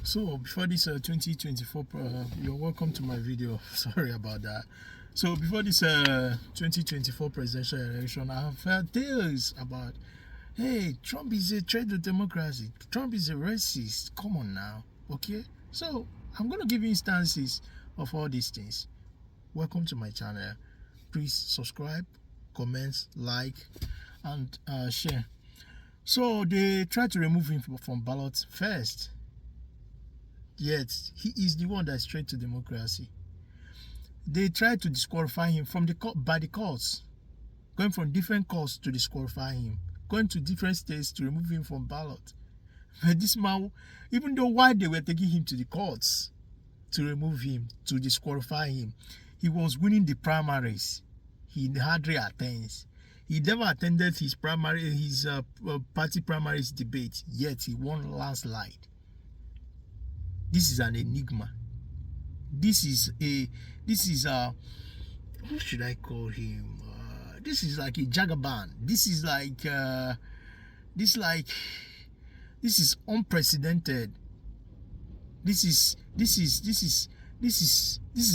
So before this 2024, you're welcome to my video. Sorry about that. So before this 2024 presidential election, I have heard tales about, hey, Trump is a threat to democracy. Trump is a racist. Come on now, okay? So I'm gonna give you instances of all these things. Welcome to my channel. Please subscribe, comment, like, and share. So they tried to remove him from ballot first. Yet he is the one that's straight to democracy. They tried to disqualify him from by the courts, going from different courts to disqualify him, going to different states to remove him from ballot. But this man, even though why they were taking him to the courts to remove him, to disqualify him, he was winning the primaries. He hardly attends. He never attended his party primaries debate. Yet he won landslide. This is an enigma. This is what should I call him? This is like a Jagaban. This is unprecedented. This is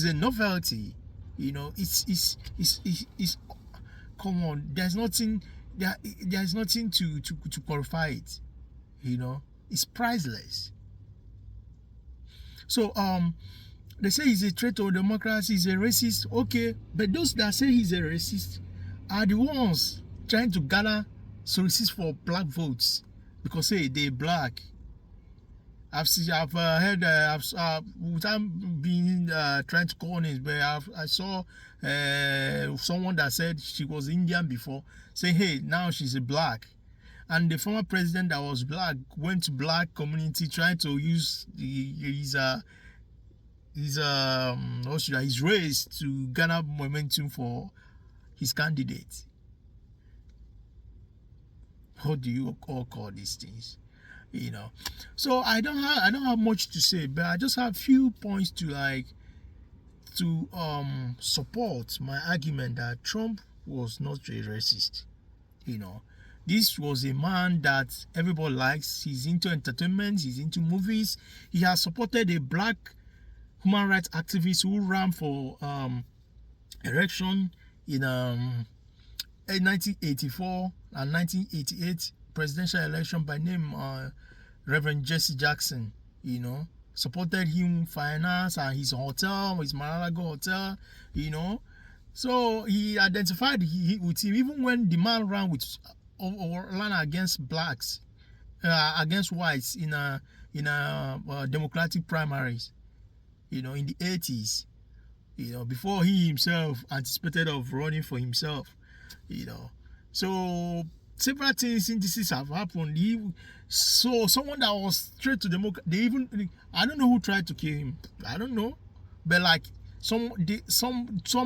a novelty. You know, it's come on. There's nothing to qualify it. You know, it's priceless. So they say he's a threat to democracy, he's a racist. Okay, but those that say he's a racist are the ones trying to gather sources for black votes because hey, they're black. I've heard without being trying to call names, but I saw someone that said she was Indian before, saying hey, now she's a black. And the former president that was black went to black community trying to use his race to garner momentum for his candidate. How do you all call these things? You know. So I don't have much to say, but I just have few points to support my argument that Trump was not a racist. You know. This was a man that everybody likes. He's into entertainment. He's into movies. He has supported a black human rights activist who ran for election in 1984 and 1988 presidential election by name Reverend Jesse Jackson. You know, supported him finance and his hotel, his Mar-a-Lago hotel. You know, so he identified with him even when the man ran with. Or ran against blacks, against whites in democratic primaries, you know, in the 80s, you know, before he himself anticipated of running for himself, you know. So several things indices have happened. So someone that was straight to democracy, I don't know who tried to kill him. I don't know, but like some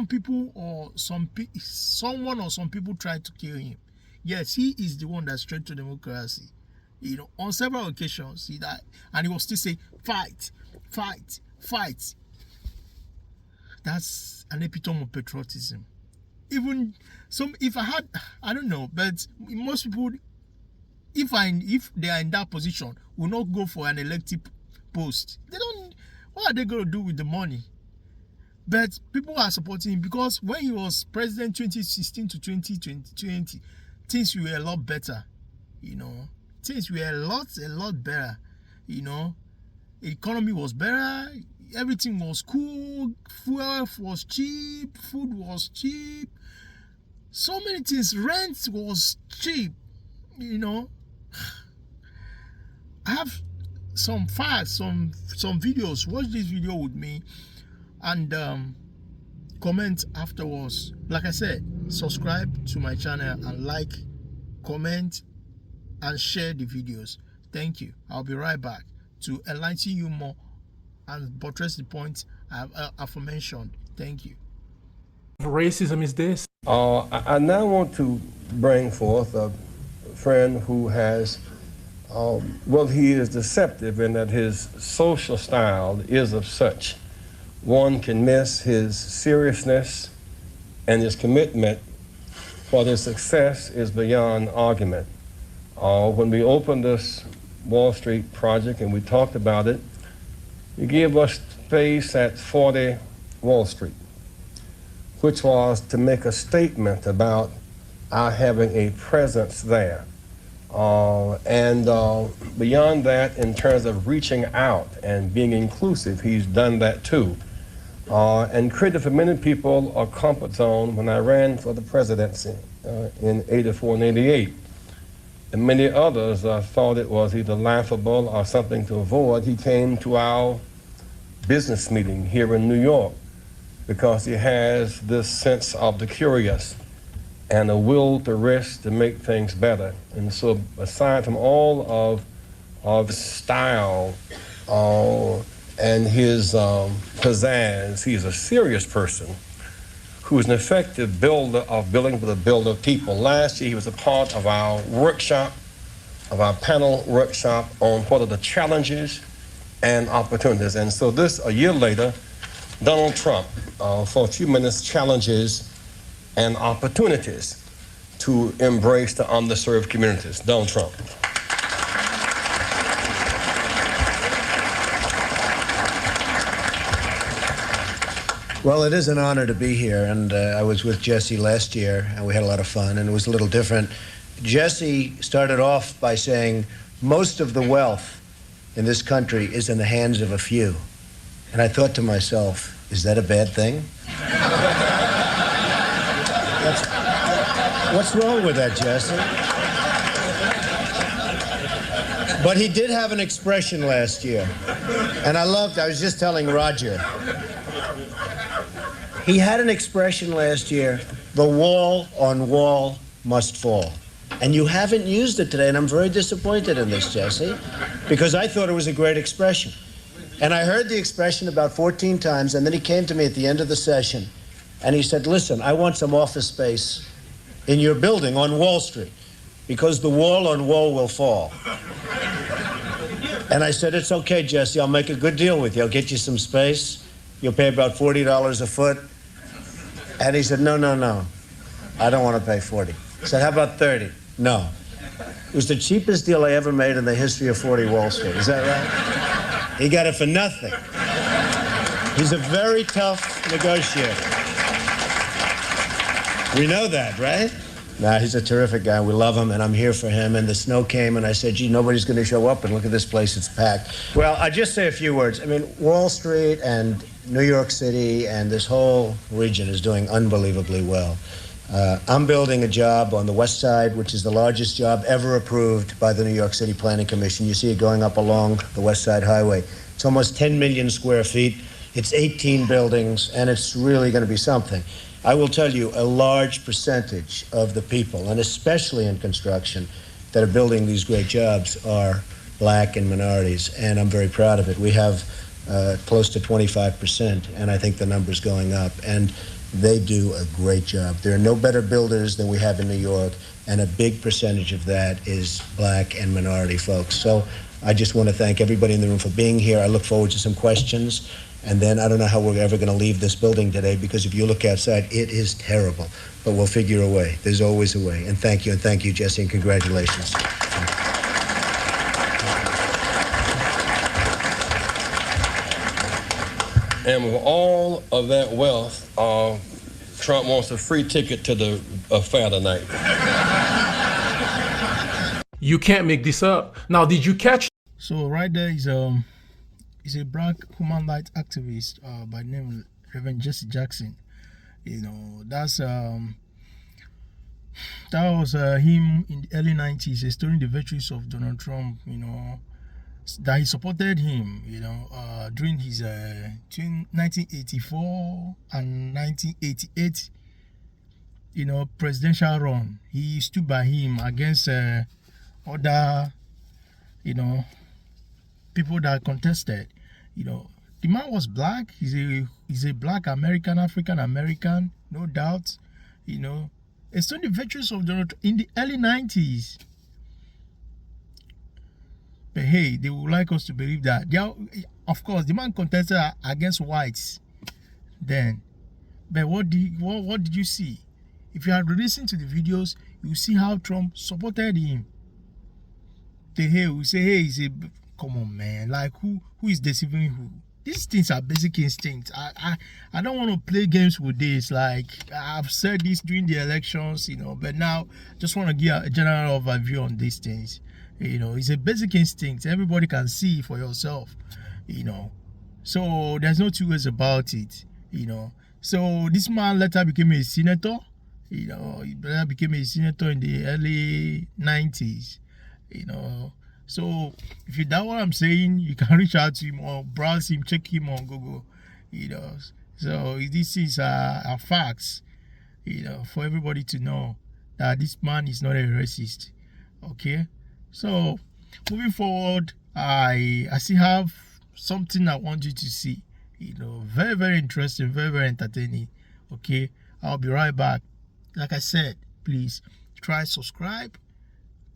people or someone or some people tried to kill him. Yes, he is the one that's straight to democracy. You know, on several occasions he died, and he was still saying, "Fight, fight, fight." That's an epitome of patriotism. Even I don't know, but most people, if they are in that position, will not go for an elective post. They don't. What are they going to do with the money? But people are supporting him because when he was president 2016 to 2020. Things were a lot better, you know. Things were a lot better, you know. The economy was better. Everything was cool. Fuel was cheap. Food was cheap. So many things. Rent was cheap, you know. I have some facts, some videos. Watch this video with me, and comment afterwards. Like I said, subscribe to my channel and like, comment, and share the videos. Thank you. I'll be right back to enlighten you more and buttress the point I've aforementioned. Thank you. Racism is this? I now want to bring forth a friend who has, he is deceptive in that his social style is of such. One can miss his seriousness, and his commitment for their success is beyond argument. When we opened this Wall Street project and we talked about it, He gave us space at 40 Wall Street, which was to make a statement about our having a presence there. And beyond that, in terms of reaching out and being inclusive, he's done that too. And created for many people a comfort zone when I ran for the presidency in 84 and 88. And many others thought it was either laughable or something to avoid. He came to our business meeting here in New York because he has this sense of the curious and a will to risk to make things better. And so aside from all of his style and his pizzazz, he's a serious person who is an effective builder of building with a builder of people. Last year, he was a part of our workshop, of our panel workshop on what are the challenges and opportunities. And so this, a year later, Donald Trump, for a few minutes, challenges and opportunities to embrace the underserved communities. Donald Trump. Well, it is an honor to be here, and I was with Jesse last year, and we had a lot of fun, and it was a little different. Jesse started off by saying, most of the wealth in this country is in the hands of a few. And I thought to myself, is that a bad thing? What's wrong with that, Jesse? But he did have an expression last year, and I was just telling Roger, he had an expression last year, the wall on wall must fall. And you haven't used it today, and I'm very disappointed in this, Jesse, because I thought it was a great expression. And I heard the expression about 14 times, and then he came to me at the end of the session, and he said, listen, I want some office space in your building on Wall Street, because the wall on wall will fall. And I said, it's okay, Jesse, I'll make a good deal with you. I'll get you some space. You'll pay about $40 a foot. And he said, no, I don't want to pay 40. I said, how about 30? No. It was the cheapest deal I ever made in the history of 40 Wall Street. Is that right? He got it for nothing. He's a very tough negotiator. We know that, right? Nah, he's a terrific guy. We love him, and I'm here for him. And the snow came, and I said, gee, nobody's going to show up, and look at this place, it's packed. Well, I'll just say a few words. I mean, Wall Street and New York City and this whole region is doing unbelievably well. I'm building a job on the West Side, which is the largest job ever approved by the New York City Planning Commission. You see it going up along the West Side Highway. It's almost 10 million square feet. It's 18 buildings, and it's really going to be something. I will tell you, a large percentage of the people, and especially in construction, that are building these great jobs are black and minorities, and I'm very proud of it. We have close to 25%, and I think the number's going up, and they do a great job. There are no better builders than we have in New York, and a big percentage of that is black and minority folks. So I just want to thank everybody in the room for being here. I look forward to some questions. And then I don't know how we're ever going to leave this building today, because if you look outside, it is terrible. But we'll figure a way. There's always a way. And thank you, Jesse, and congratulations. And with all of that wealth, Trump wants a free ticket to the affair tonight. You can't make this up. Now, did you catch? So right there is a black human rights activist by the name of Reverend Jesse Jackson. You know, that was him in the early 90s, extolling the virtues of Donald Trump, you know, that he supported him, you know, during his 1984 and 1988, you know, presidential run. He stood by him against other, you know, people that contested. You know, the man was black. He's a black American, African American, no doubt. You know, it's only the virtues of Donald Trump in the early 90s. But hey, they would like us to believe that. Of course, the man contested against whites then. But what did you see? If you had listened to the videos, you see how Trump supported him. We say, hey, come on, man. Like, who is deceiving who? these things are basic instincts. I don't want to play games with this. Like I've said this during the elections, but now just want to give a general overview on these things. It's a basic instinct. Everybody can see for yourself. So there's no two ways about it. So this man later became a senator. He later became a senator in the early 90s. So if you doubt what I'm saying, you can reach out to him or browse him, check him on Google. So these things are facts. For everybody to know that this man is not a racist. Okay. So moving forward, I still have something I want you to see. Very, very interesting, very, very entertaining. Okay, I'll be right back. Like I said, please try subscribe,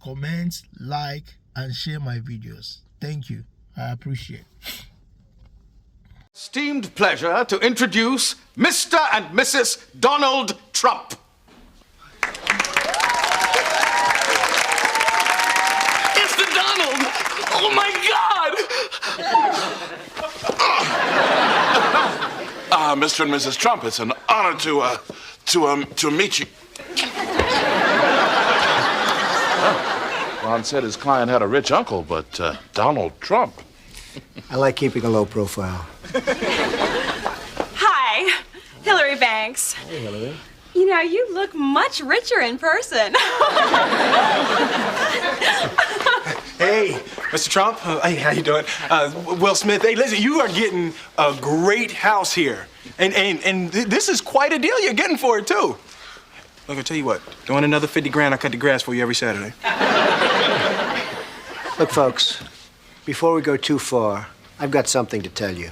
comment, like, and share my videos. Thank you. I appreciate it. Esteemed pleasure to introduce Mr. and Mrs. Donald Trump. It's the Donald! Oh my God! Mr. and Mrs. Trump, it's an honor to meet you. Ron said his client had a rich uncle, but Donald Trump. I like keeping a low profile. Hi, Hillary Banks. Hey, Hillary. You look much richer in person. Hey, Mr. Trump. Hey, how you doing? Will Smith. Hey, listen, you are getting a great house here. And this is quite a deal you're getting for it, too. Look, I'll tell you what. Doing another 50 grand, I cut the grass for you every Saturday. Look, folks, before we go too far, I've got something to tell you.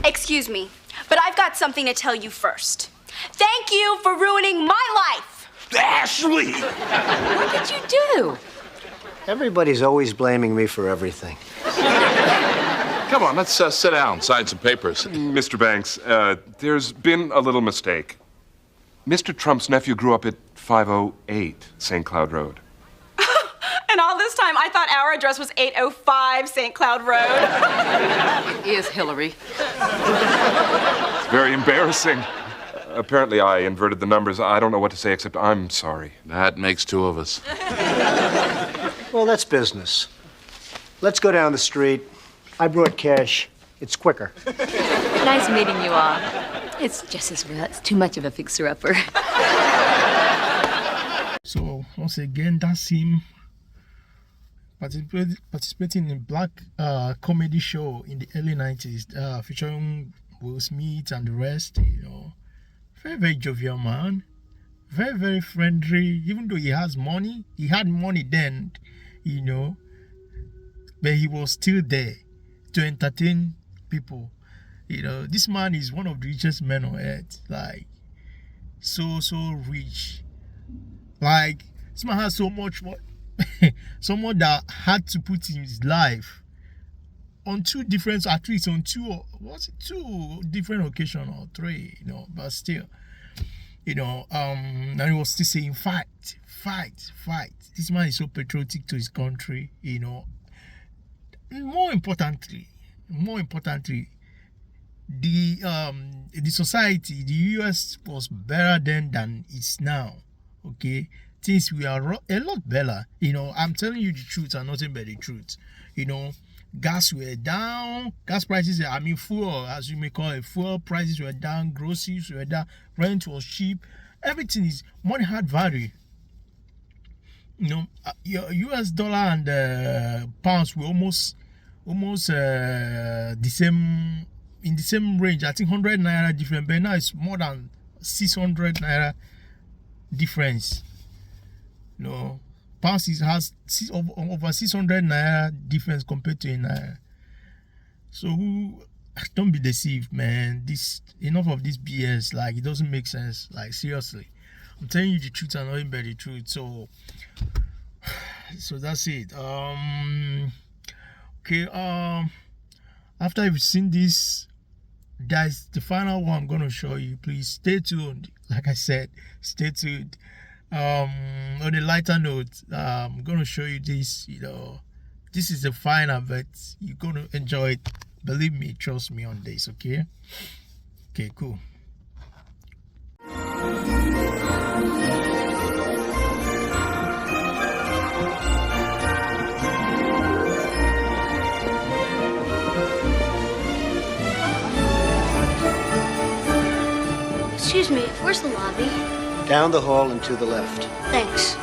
Excuse me, but I've got something to tell you first. Thank you for ruining my life. Ashley! What did you do? Everybody's always blaming me for everything. Come on, let's sit down, sign some papers. Mr. Banks, there's been a little mistake. Mr. Trump's nephew grew up at 508 St. Cloud Road. And all this time, I thought our address was 805 St. Cloud Road. It is, Hillary. It's very embarrassing. Apparently, I inverted the numbers. I don't know what to say except I'm sorry. That makes two of us. Well, that's business. Let's go down the street. I brought cash. It's quicker. Nice meeting you all. It's just as well. It's too much of a fixer-upper. So once again, that's him participating in black comedy show in the early 90s, featuring Will Smith and the rest. Very, very jovial man. Very, very friendly. Even though he has money, he had money then, but he was still there to entertain people. This man is one of the richest men on earth. Like, so rich. Like, this man has so much more. Someone that had to put his life on two different different occasions or three, but still, and he was still saying fight. This man is so patriotic to his country, More importantly, the society, the US was better then than it's now. Okay, things we are a lot better. I'm telling you the truth and nothing but the truth. Gas were down, gas prices, fuel, as you may call it, fuel prices were down, groceries were down, rent was cheap, everything is, money had value. Your US dollar and pounds were almost the same, in the same range. I think 100 naira different, but now it's more than 600 naira difference. Pounds has over 600 naira difference compared to a naira. So don't be deceived, man. Enough of this BS. Like, it doesn't make sense. Like, seriously, I'm telling you the truth and nothing but the truth. So that's it. Okay. After you've seen this, guys, the final one I'm gonna show you. Please stay tuned. Like I said, stay tuned. On a lighter note, I'm gonna show you this. This is the final, but you're gonna enjoy it. Believe me, trust me on this, okay? Okay, cool. Excuse me, where's the lobby? Down the hall and to the left. Thanks.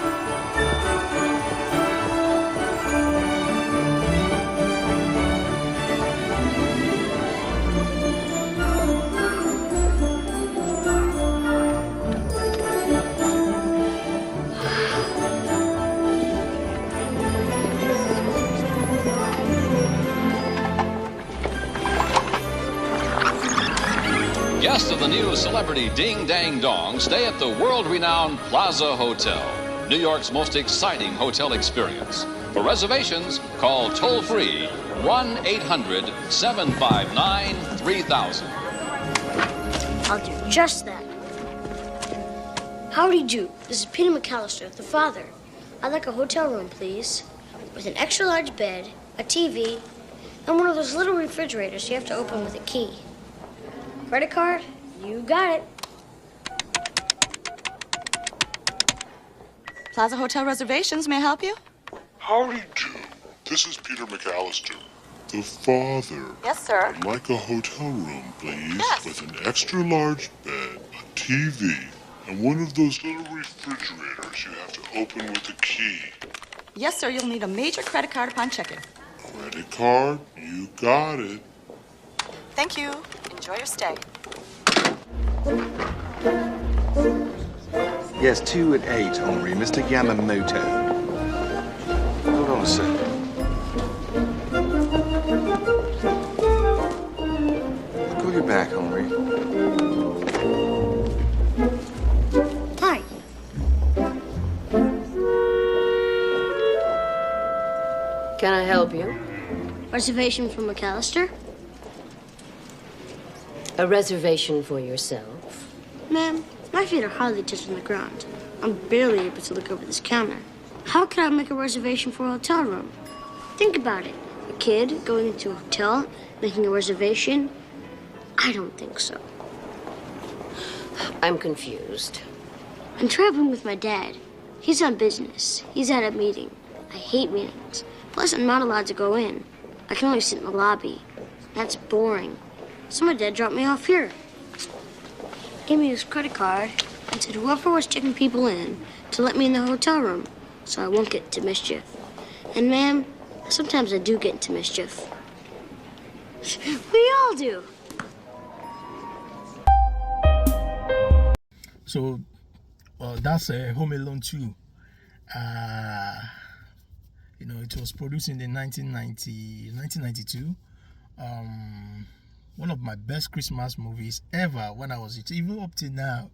Guests of the new celebrity Ding Dang Dong stay at the world-renowned Plaza Hotel, New York's most exciting hotel experience. For reservations, call toll-free 1-800-759-3000. I'll do just that. Howdy do. This is Peter McAllister, the father. I'd like a hotel room, please, with an extra large bed, a TV, and one of those little refrigerators you have to open with a key. Credit card? You got it. Plaza Hotel Reservations, may I help you? Howdy do. This is Peter McAllister, the father. Yes, sir. I'd like a hotel room, please, Yes. with an extra large bed, a TV, and one of those little refrigerators you have to open with a key. Yes, sir. You'll need a major credit card upon check-in. Credit card? You got it. Thank you. Enjoy your stay. Yes, 2 at 8, Henri. Mr. Yamamoto. Hold on a second. I'll call you back, Henri. Hi. Can I help you? Reservation for McAllister? A reservation for yourself? Ma'am, my feet are hardly touching the ground. I'm barely able to look over this counter. How could I make a reservation for a hotel room? Think about it. A kid going into a hotel, making a reservation? I don't think so. I'm confused. I'm traveling with my dad. He's on business. He's at a meeting. I hate meetings. Plus, I'm not allowed to go in. I can only sit in the lobby. That's boring. So my dad dropped me off here. Gave me his credit card and said whoever was checking people in to let me in the hotel room so I won't get into mischief. And ma'am, sometimes I do get into mischief. We all do. So that's Home Alone 2. You know, it was produced in the 1992. One of my best Christmas movies ever when I was even up to now.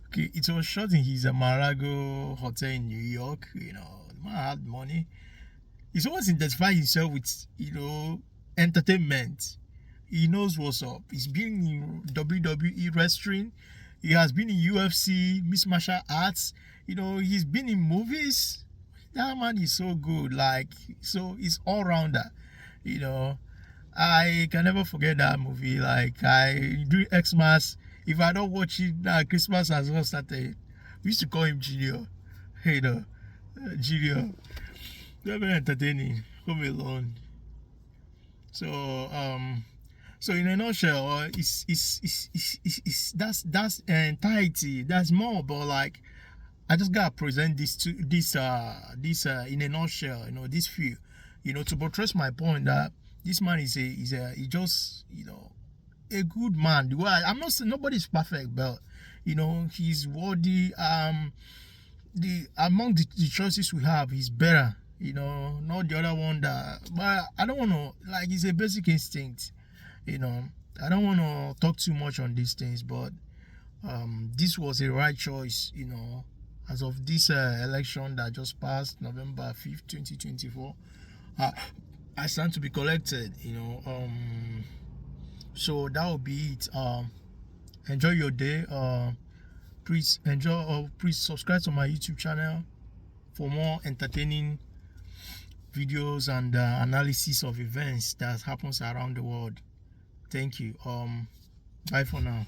Okay, it was shot in his Mar-a-Lago hotel in New York. You know, the man had money. He's always identified himself with, you know, entertainment. He knows what's up. He's been in WWE wrestling. He has been in UFC, Miss Martial Arts. You know, he's been in movies. That man is so good. Like, so he's all-rounder. You know, I can never forget that movie. Like, I do Xmas. If I don't watch it now, Christmas has not started. We used to call him Junior. Hey, no, Junior. Very entertaining. Home Alone. So, so in a nutshell, that's entirety. That's more, but like, I just gotta present this in a nutshell. You know, this view. You know, to buttress my point that this man is he just, you know, a good man. The way I'm not saying nobody's perfect, but you know, he's worthy. Among the choices we have, he's better. You know, not the other one that. But I don't want to, like, it's a basic instinct. You know, I don't want to talk too much on these things, but this was a right choice. You know, as of this election that just passed, November 5th, 2024. I stand to be collected, you know. So that will be it. Enjoy your day. Please please subscribe to my YouTube channel for more entertaining videos and analysis of events that happens around the world. Thank you. Bye for now.